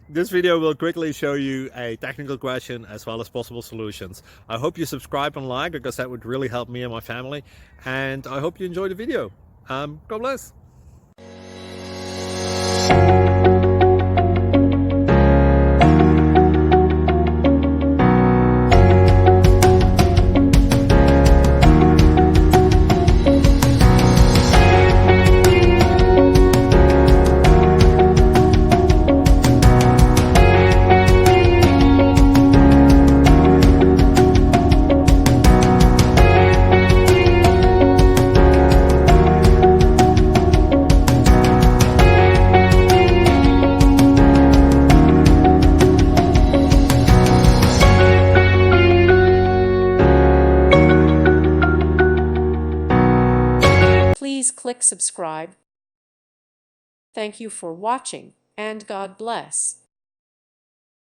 This video will quickly show you a technical question as well as possible solutions. I hope you subscribe and like, because that would really help me and my family. And I hope you enjoy the video. God bless. Please click subscribe. Thank you for watching, and God bless.